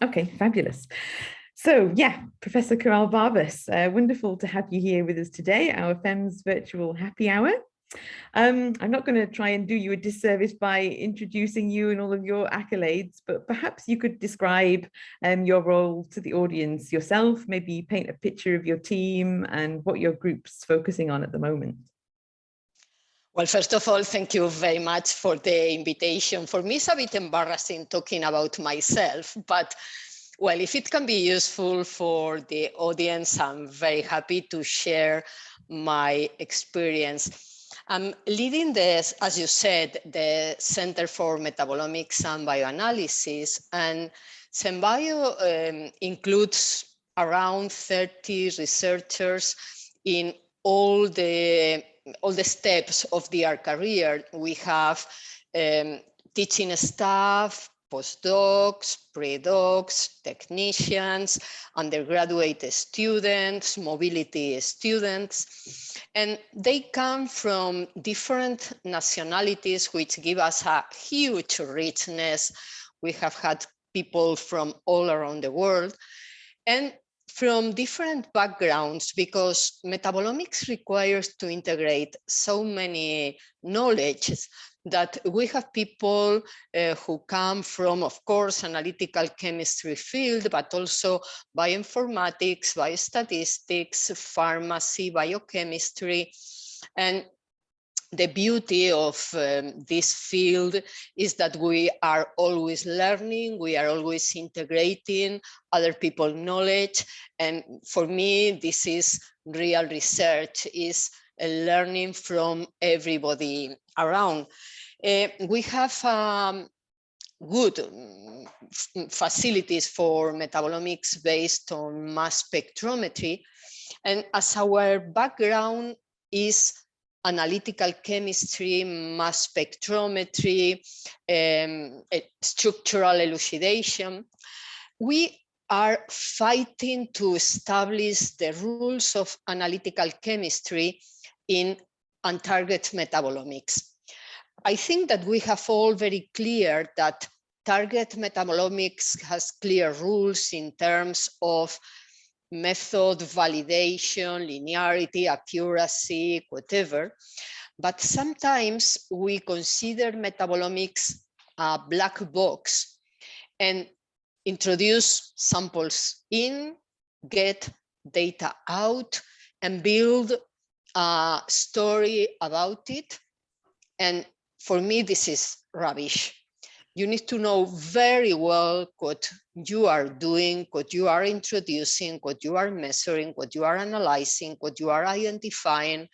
Okay, fabulous. So yeah, Professor Coral Barbas, wonderful to have you here with us today, our FeMS Virtual Happy Hour. I'm not going to try and do you a disservice by introducing you and all of your accolades, but perhaps you could describe your role to the audience yourself, maybe paint a picture of your team and what your group's focusing on at the moment. Well, first of all, thank you very much for the invitation. For me, it's a bit embarrassing talking about myself, but well, if it can be useful for the audience, I'm very happy to share my experience. I'm leading this, as you said, the Center for Metabolomics and Bioanalysis, and SEMBio includes around 30 researchers in all the steps of their career. We have teaching staff, postdocs, pre-docs, technicians, undergraduate students, mobility students, and they come from different nationalities, which give us a huge richness. We have had people from all around the world and from different backgrounds, because metabolomics requires to integrate so many knowledges that we have people who come from, of course, analytical chemistry field, but also bioinformatics, biostatistics, pharmacy, biochemistry. And the beauty of this field is that we are always learning, we are always integrating other people's knowledge. And for me, this is real research, is learning from everybody around. We have good facilities for metabolomics based on mass spectrometry. And as our background is analytical chemistry, mass spectrometry, structural elucidation, we are fighting to establish the rules of analytical chemistry in on-target metabolomics. I think that we have all very clear that target metabolomics has clear rules in terms of method, validation, linearity, accuracy, whatever. But sometimes we consider metabolomics a black box and introduce samples in, get data out, and build a story about it. And for me, this is rubbish. You need to know very well what you are doing, what you are introducing, what you are measuring, what you are analyzing, what you are identifying,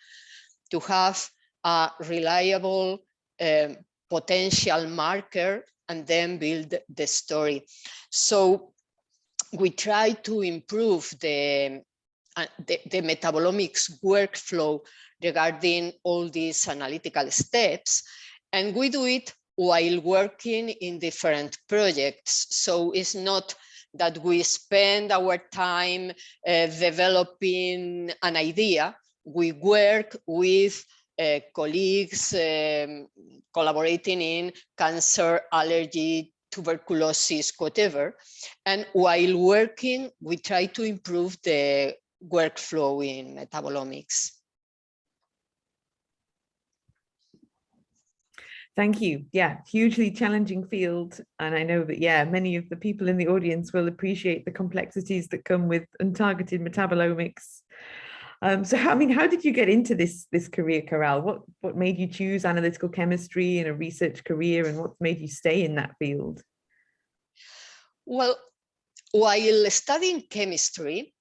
to have a reliable potential marker and then build the story. So we try to improve the metabolomics workflow regarding all these analytical steps, and we do it while working in different projects. So it's not that we spend our time developing an idea. We work with colleagues collaborating in cancer, allergy, tuberculosis, whatever. And while working, we try to improve the workflow in metabolomics. Thank you. Yeah, hugely challenging field. And I know that, yeah, many of the people in the audience will appreciate the complexities that come with untargeted metabolomics. So, how did you get into this career, Coral? What made you choose analytical chemistry in a research career, and what made you stay in that field? Well, while studying chemistry,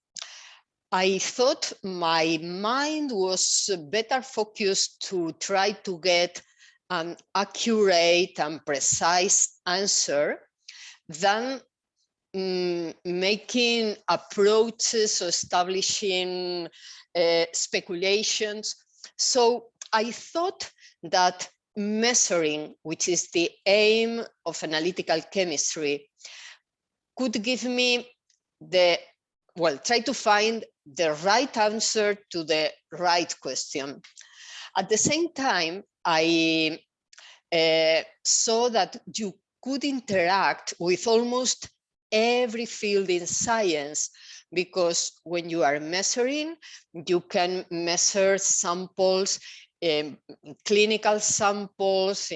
I thought my mind was better focused to try to get an accurate and precise answer than making approaches or establishing speculations. So I thought that measuring, which is the aim of analytical chemistry, could give me try to find the right answer to the right question. At the same time, I saw that you could interact with almost every field in science, because when you are measuring, you can measure samples, clinical samples,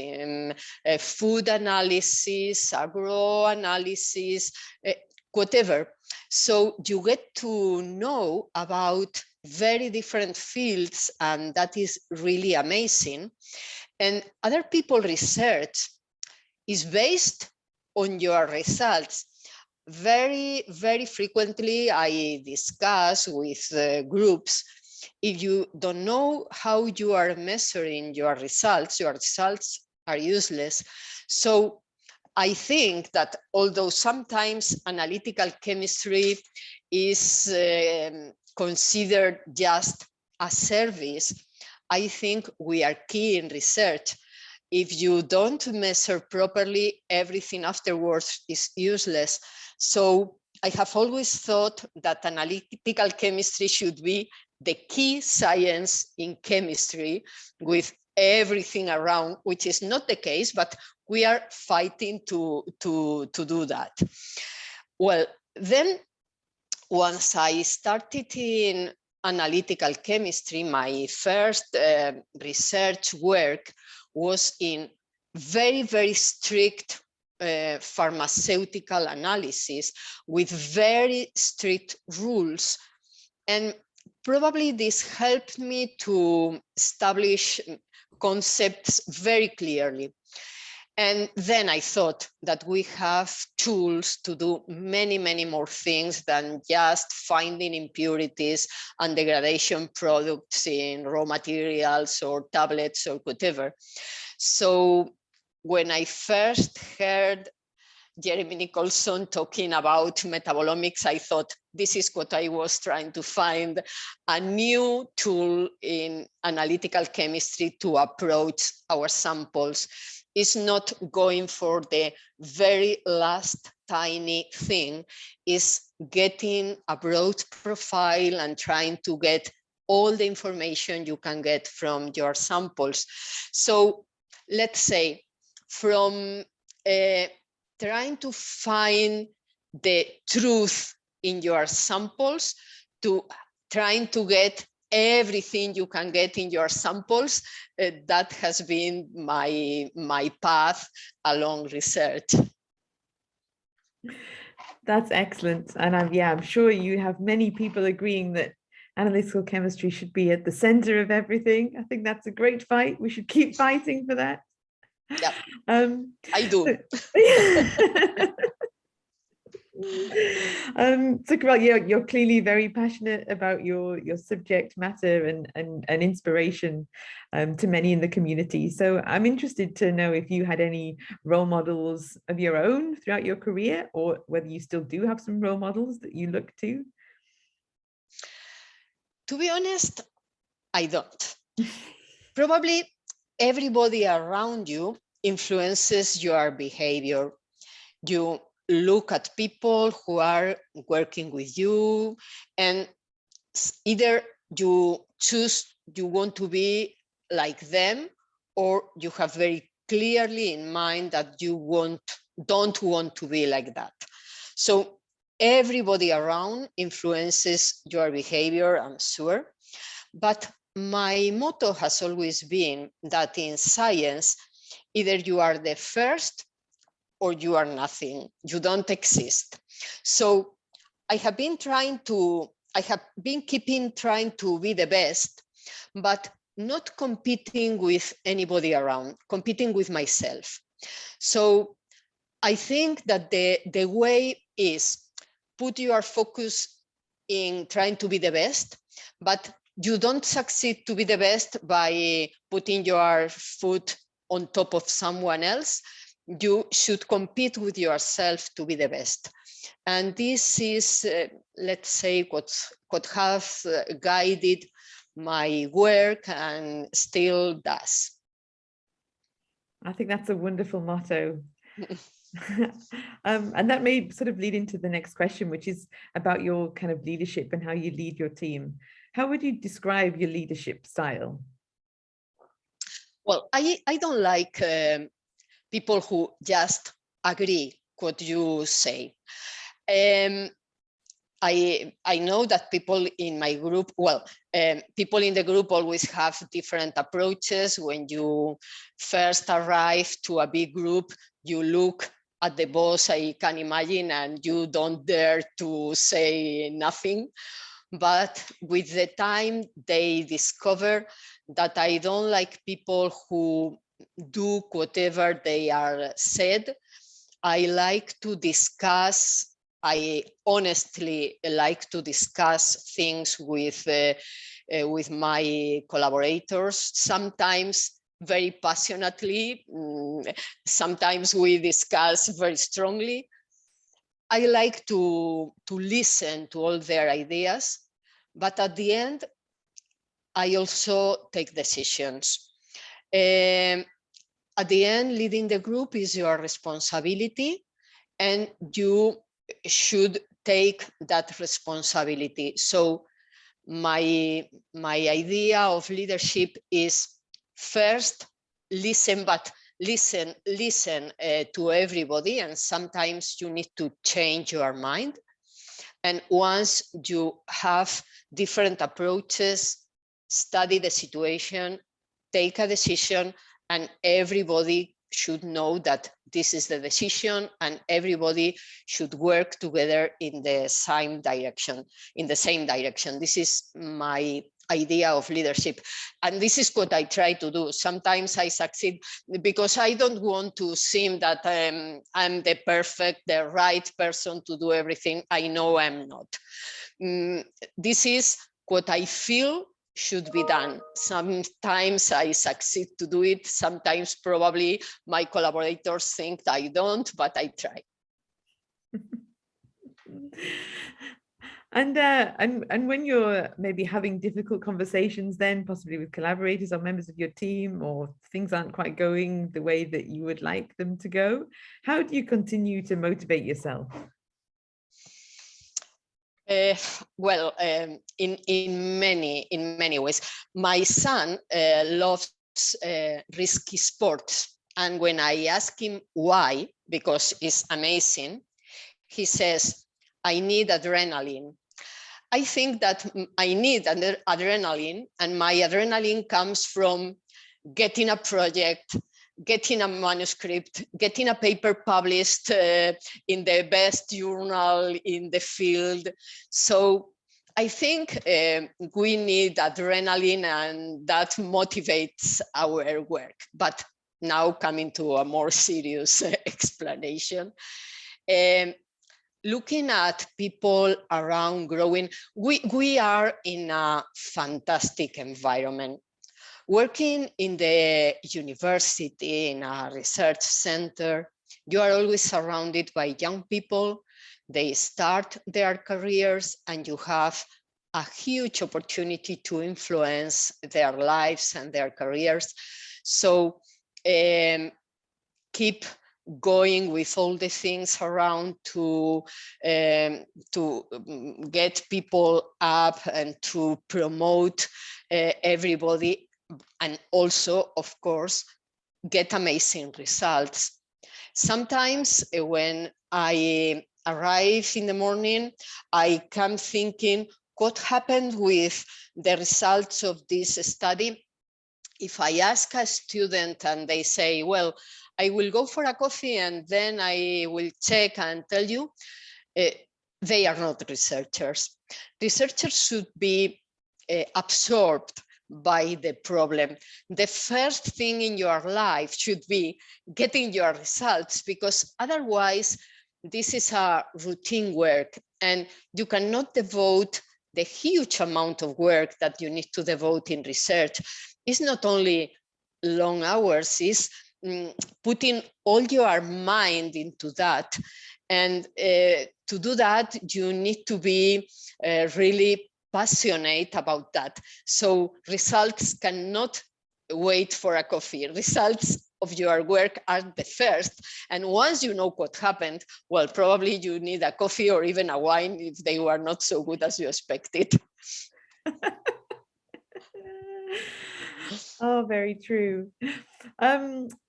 food analysis, agro analysis, whatever. So you get to know about very different fields, and that is really amazing. And other people research is based on your results. Very, very frequently I discuss with groups, if you don't know how you are measuring your results are useless. So I think that although sometimes analytical chemistry is considered just a service, I think we are key in research. If you don't measure properly, everything afterwards is useless. So I have always thought that analytical chemistry should be the key science in chemistry, with everything around, which is not the case, but we are fighting to do that. Well, then once I started in analytical chemistry, my first research work was in very, very strict pharmaceutical analysis with very strict rules. And probably this helped me to establish concepts very clearly. And then I thought that we have tools to do many, many more things than just finding impurities and degradation products in raw materials or tablets or whatever. So when I first heard Jeremy Nicholson talking about metabolomics, I thought this is what I was trying to find, a new tool in analytical chemistry to approach our samples. Is not going for the very last tiny thing, is getting a broad profile and trying to get all the information you can get from your samples. So let's say from trying to find the truth in your samples to trying to get everything you can get in your samples, that has been my path along research. That's excellent. And I'm sure you have many people agreeing that analytical chemistry should be at the center of everything. I think that's a great fight. We should keep fighting for that. Yeah, I do. So well, you're clearly very passionate about your subject matter and inspiration to many in the community. So I'm interested to know if you had any role models of your own throughout your career, or whether you still do have some role models that you look to. To be honest, I don't. Probably everybody around you influences your behavior. You look at people who are working with you, and either you choose you want to be like them, or you have very clearly in mind that you don't want to be like that. So everybody around influences your behavior, I'm sure. But my motto has always been that in science, either you are the first or you are nothing. You don't exist. So I have been trying to be the best, but not competing with anybody around, competing with myself. So I think that the way is put your focus in trying to be the best, but you don't succeed to be the best by putting your foot on top of someone else. You should compete with yourself to be the best. And this is, let's say, what has guided my work and still does. I think that's a wonderful motto. And that may sort of lead into the next question, which is about your kind of leadership and how you lead your team. How would you describe your leadership style? Well, I don't like people who just agree what you say. I know that people in my group, people in the group always have different approaches. When you first arrive to a big group, you look at the boss, I can imagine, and you don't dare to say nothing. But with the time, they discover that I don't like people who do whatever they are said. I like to discuss. I honestly like to discuss things with my collaborators, sometimes very passionately, sometimes we discuss very strongly. I like to listen to all their ideas, but at the end, I also take decisions. At the end, leading the group is your responsibility, and you should take that responsibility. So my idea of leadership is first listen, but listen to everybody, and sometimes you need to change your mind. And once you have different approaches, study the situation, take a decision, and everybody should know that this is the decision, and everybody should work together in the same direction. This is my idea of leadership, and this is what I try to do. Sometimes I succeed because I don't want to seem that I'm the right person to do everything. I know I'm not. This is what I feel should be done. Sometimes I succeed to do it. Sometimes probably my collaborators think I don't, but I try. And when you're maybe having difficult conversations, then possibly with collaborators or members of your team, or things aren't quite going the way that you would like them to go, how do you continue to motivate yourself? In many ways. My son loves risky sports, and when I ask him why, because it's amazing, he says, I need adrenaline. I think that I need adrenaline, and my adrenaline comes from getting a project, getting a manuscript, getting a paper published in the best journal in the field. So I think we need adrenaline, and that motivates our work. But now coming to a more serious explanation. Looking at people around growing, we are in a fantastic environment. Working in the university, in a research center, you are always surrounded by young people. They start their careers, and you have a huge opportunity to influence their lives and their careers. So keep going with all the things around to get people up and to promote everybody, and also, of course, get amazing results. Sometimes when I arrive in the morning, I come thinking, what happened with the results of this study? If I ask a student and they say, well, I will go for a coffee and then I will check and tell you, they are not researchers. Researchers should be absorbed by the problem. The first thing in your life should be getting your results, because otherwise this is a routine work, and you cannot devote the huge amount of work that you need to devote in research. It's not only long hours, it's putting all your mind into that. And to do that, you need to be really passionate about that. So results cannot wait for a coffee. Results of your work are the first. And once you know what happened, well, probably you need a coffee or even a wine if they were not so good as you expected. Oh, very true.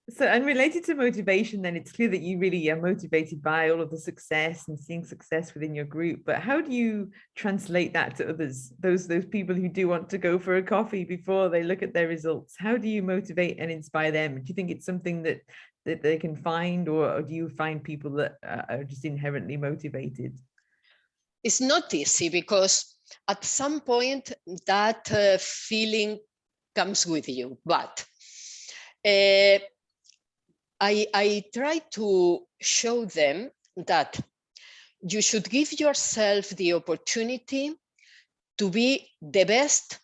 So, and related to motivation, then it's clear that you really are motivated by all of the success and seeing success within your group. But how do you translate that to others? Those people who do want to go for a coffee before they look at their results. How do you motivate and inspire them? Do you think it's something that they can find, or do you find people that are just inherently motivated? It's not easy because at some point that feeling comes with you, but I try to show them that you should give yourself the opportunity to be the best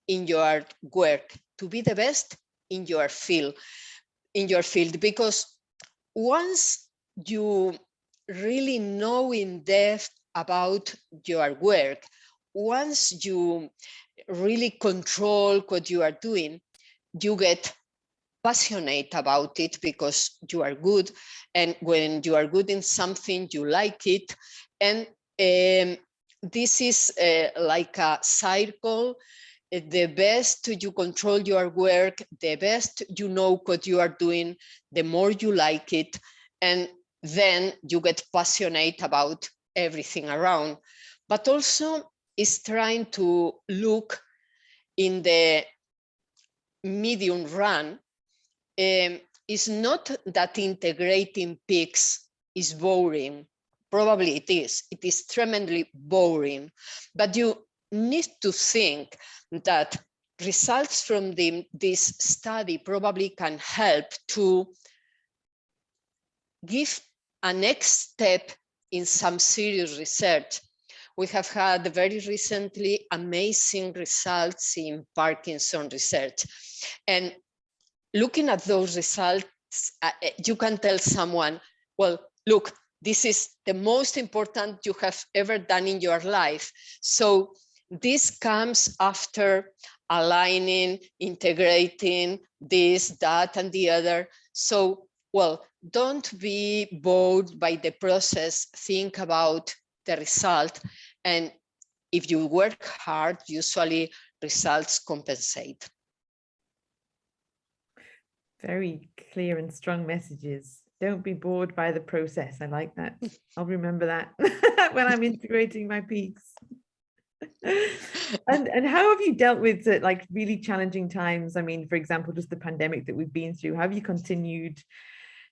in your work, to be the best in your field, because once you really know in depth about your work, once you really control what you are doing, you get passionate about it because you are good. And when you are good in something, you like it. And this is like a cycle. The best you control your work, the best you know what you are doing, the more you like it. And then you get passionate about everything around. But also is trying to look in the medium run. It's not that integrating peaks is boring. Probably it is. It is tremendously boring. But you need to think that results from this study probably can help to give a next step in some serious research. We have had very recently amazing results in Parkinson research. And looking at those results, you can tell someone, well, look, this is the most important you have ever done in your life. So this comes after aligning, integrating this, that, and the other. So, well, don't be bored by the process. Think about the result. And if you work hard, usually results compensate. Very clear and strong messages. Don't be bored by the process. I like that. I'll remember that when I'm integrating my peaks. And how have you dealt with like really challenging times? I mean, for example, just the pandemic that we've been through. How have you continued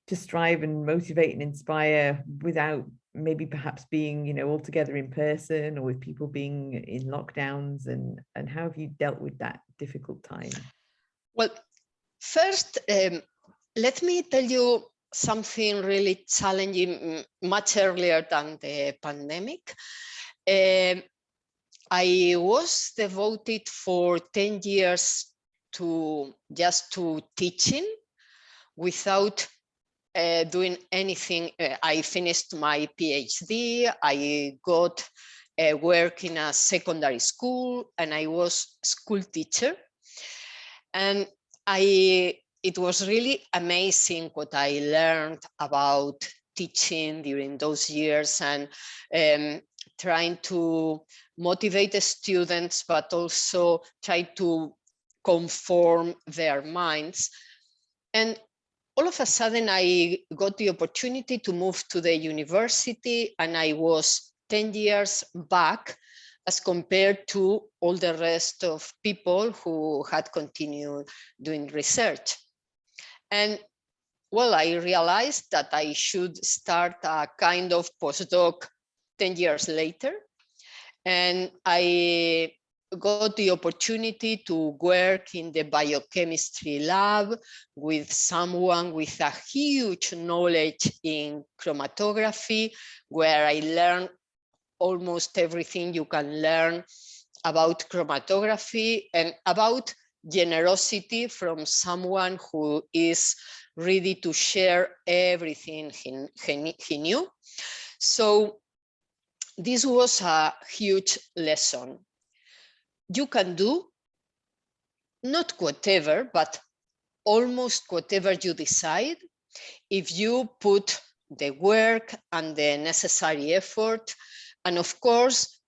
to strive and motivate and inspire without maybe perhaps being, you know, all together in person or with people being in lockdowns? And how have you dealt with that difficult time? Well, first, let me tell you something really challenging much earlier than the pandemic. I was devoted for 10 years to just to teaching without doing anything. I finished my PhD, I got work in a secondary school, and I was school teacher. And it was really amazing what I learned about teaching during those years, and trying to motivate the students, but also try to conform their minds. And all of a sudden, I got the opportunity to move to the university, and I was 10 years back as compared to all the rest of people who had continued doing research. And well, I realized that I should start a kind of postdoc 10 years later. And I got the opportunity to work in the biochemistry lab with someone with a huge knowledge in chromatography, where I learned almost everything you can learn about chromatography and about generosity from someone who is ready to share everything he knew. So this was a huge lesson. You can do not whatever, but almost whatever you decide if you put the work and the necessary effort. And of course,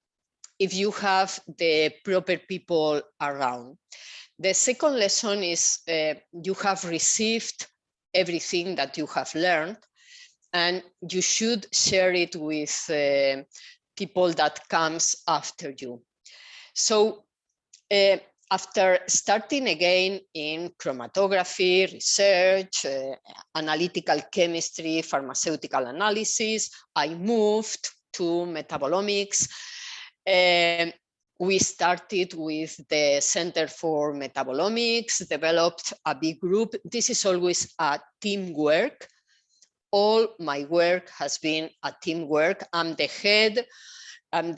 if you have the proper people around. The second lesson is you have received everything that you have learned, and you should share it with people that comes after you. So after starting again in chromatography, research, analytical chemistry, pharmaceutical analysis, I moved to metabolomics. We started with the Center for Metabolomics, developed a big group. This is always a teamwork. All my work has been a teamwork. I'm the head, I'm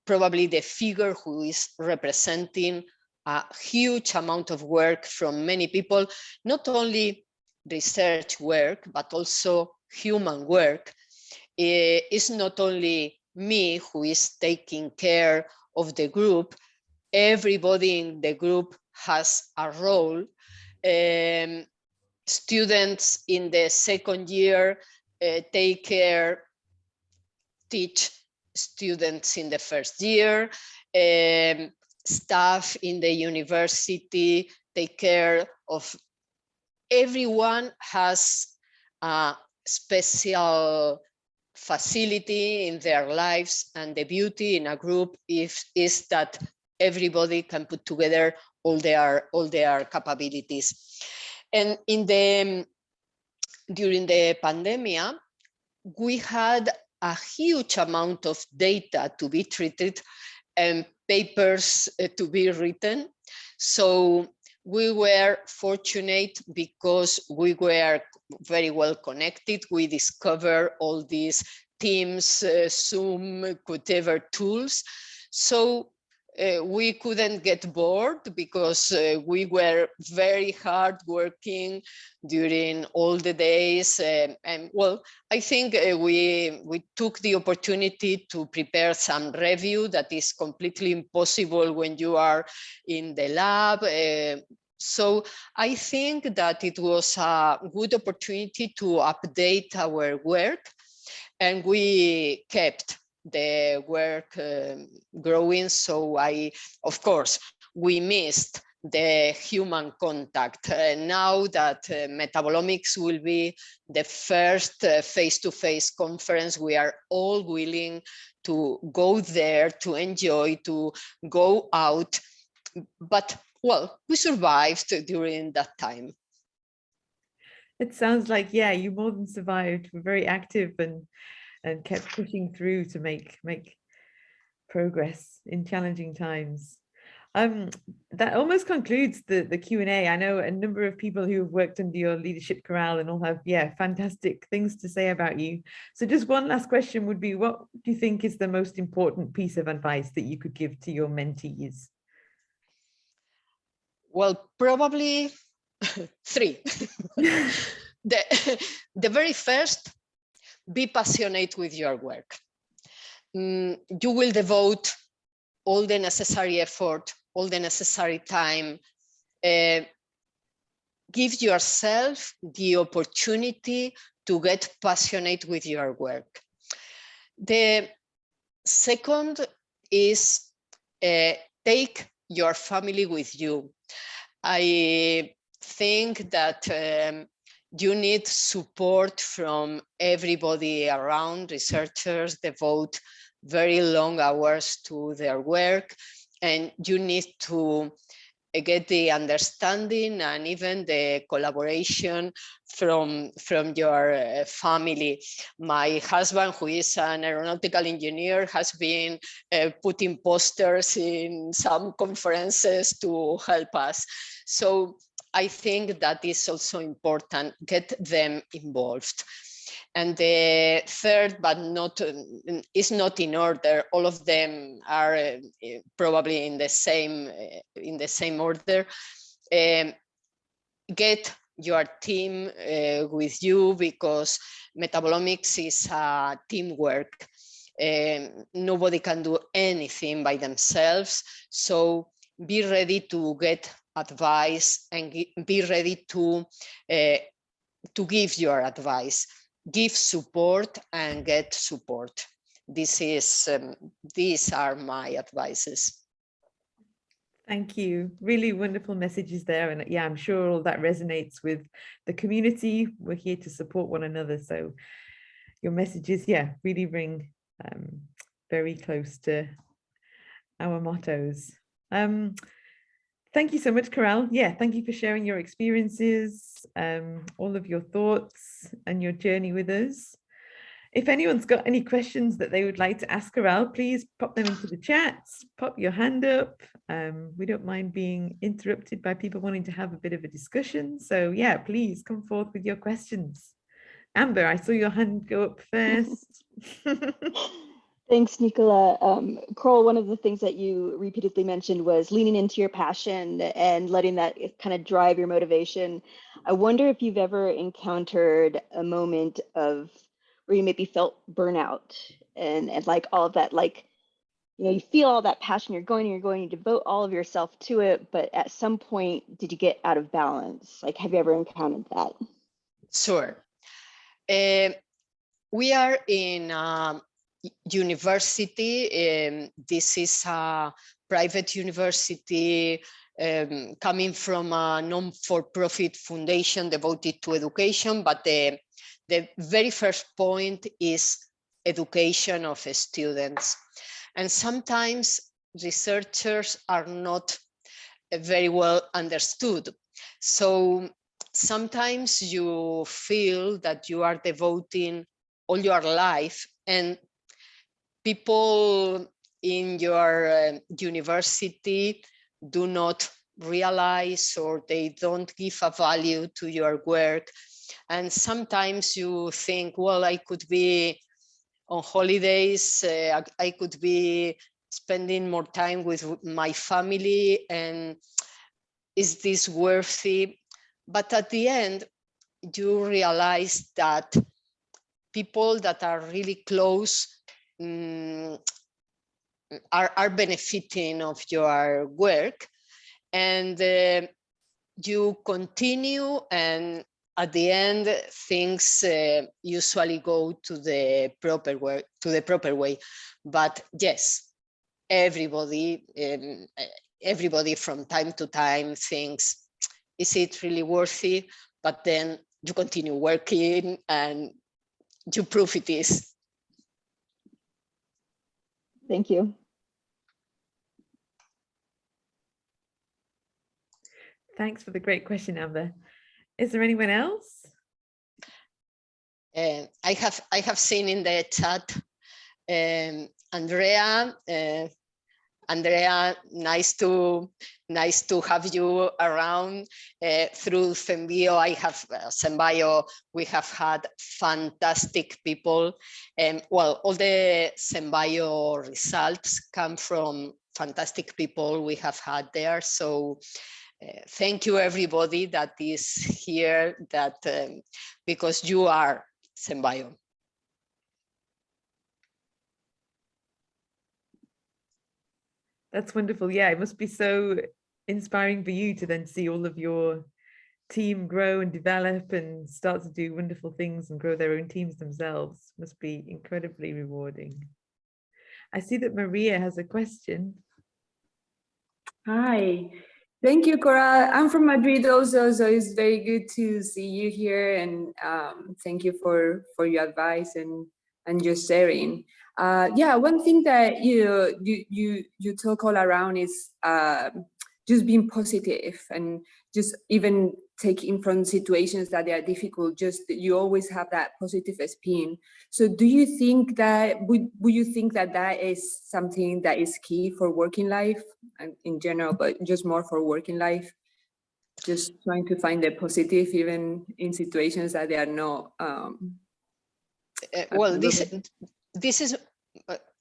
probably the figure who is representing a huge amount of work from many people, not only research work, but also human work. It's not only me who is taking care of the group, everybody in the group has a role. Students in the second year teach students in the first year. Staff in the university take care of. Everyone has a special facility in their lives, and the beauty in a group is that everybody can put together all their capabilities. And during the pandemic, we had a huge amount of data to be treated and papers to be written. So we were fortunate because we were very well connected. We discovered all these Teams, Zoom, whatever tools. So we couldn't get bored because we were very hard working during all the days. And well, I think we took the opportunity to prepare some review that is completely impossible when you are in the lab. So I think that it was a good opportunity to update our work, and we kept the work growing. So of course, we missed the human contact. Now that Metabolomics will be the first face-to-face conference, we are all willing to go there, to enjoy, to go out. But well, we survived during that time. It sounds like, yeah, you more than survived. We're very active and kept pushing through to make progress in challenging times. That almost concludes the Q&A. I know a number of people who have worked under your leadership, Coral, and all have, yeah, fantastic things to say about you. So just one last question would be, what do you think is the most important piece of advice that you could give to your mentees? Well, probably three. The very first, be passionate with your work. You will devote all the necessary effort, all the necessary time. Give yourself the opportunity to get passionate with your work. The second is take your family with you. I think that you need support from everybody around. Researchers devote very long hours to their work, and you need to get the understanding and even the collaboration from your family. My husband, who is an aeronautical engineer, has been putting posters in some conferences to help us. So I think that is also important, get them involved. And the third, but is not in order, all of them are probably in the same order. Get your team with you, because metabolomics is a teamwork. Nobody can do anything by themselves. So be ready to get advice and be ready to give your advice. Give support and get support. These are my advices. Thank you. Really wonderful messages there. And yeah, I'm sure all that resonates with the community. We're here to support one another. So your messages, yeah, really ring very close to our mottos. Thank you so much, Coral. Yeah, thank you for sharing your experiences, all of your thoughts and your journey with us. If anyone's got any questions that they would like to ask Coral, please pop them into the chats, pop your hand up. We don't mind being interrupted by people wanting to have a bit of a discussion. So yeah, please come forth with your questions. Amber, I saw your hand go up first. Thanks, Nicola. Coral, one of the things that you repeatedly mentioned was leaning into your passion and letting that kind of drive your motivation. I wonder if you've ever encountered a moment of where you maybe felt burnout and like all of that, like, you know, you feel all that passion, you're going, you devote all of yourself to it, but at some point, did you get out of balance? Like, have you ever encountered that? Sure. We are in university. This is a private university coming from a non-for-profit foundation devoted to education, but the very first point is education of students. And sometimes researchers are not very well understood. So sometimes you feel that you are devoting all your life, and people in your university do not realize, or they don't give a value to your work. And sometimes you think, well, I could be on holidays, I could be spending more time with my family, and is this worthy? But at the end, you realize that people that are really close are benefiting of your work, and you continue, and at the end things usually go to the proper way. But yes, everybody from time to time thinks, is it really worthy? But then you continue working and you prove it is. Thank you. Thanks for the great question, Amber. Is there anyone else? I have seen in the chat Andrea. Andrea, nice to have you around. Through FeMBio, Sembio, we have had fantastic people. Well, all the Sembio results come from fantastic people we have had there. So thank you everybody that is here, that because you are Sembio. That's wonderful. Yeah, it must be so inspiring for you to then see all of your team grow and develop and start to do wonderful things and grow their own teams themselves. Must be incredibly rewarding. I see that Maria has a question. Hi, thank you, Cora. I'm from Madrid also, so it's very good to see you here, and thank you for your advice and your sharing. Yeah, one thing that you talk all around is just being positive, and just even taking from situations that they are difficult, just you always have that positive spin. So do you think that, would you think that that is something that is key for working life and in general, but just more for working life? Just trying to find the positive even in situations that they are not. Well, this is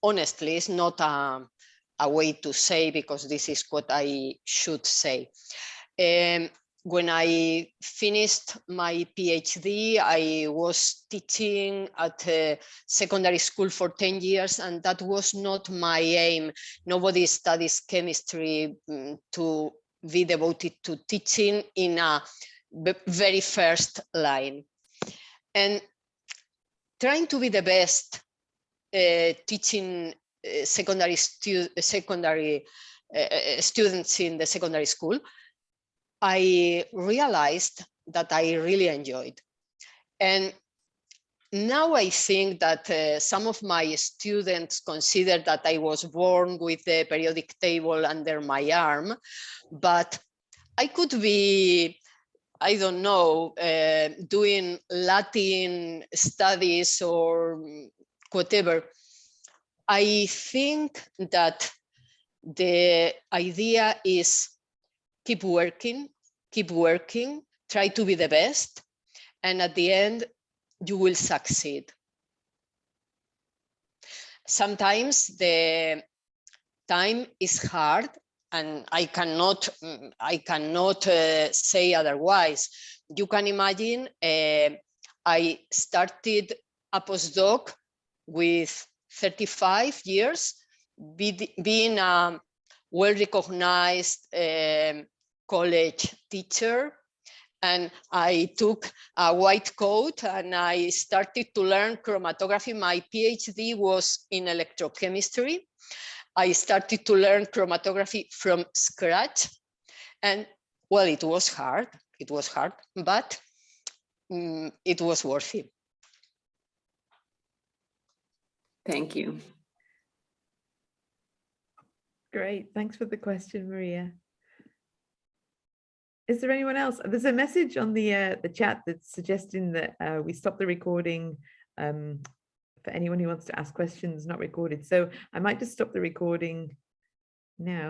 honestly, it's not a way to say, because this is what I should say. When I finished my PhD, I was teaching at a secondary school for 10 years, and that was not my aim. Nobody studies chemistry to be devoted to teaching in a very first line. And trying to be the best teaching secondary students in the secondary school, I realized that I really enjoyed. And now I think that some of my students consider that I was born with the periodic table under my arm, but I could be, I don't know, doing Latin studies or whatever. I think that the idea is keep working, try to be the best, and at the end, you will succeed. Sometimes the time is hard, and I cannot say otherwise. You can imagine I started a postdoc with 35 years, being a well-recognized college teacher. And I took a white coat and I started to learn chromatography. My PhD was in electrochemistry. I started to learn chromatography from scratch. And well, it was hard, but it was worth it. Thank you. Great, thanks for the question, Maria. Is there anyone else? There's a message on the chat that's suggesting that we stop the recording for anyone who wants to ask questions not recorded. So I might just stop the recording now.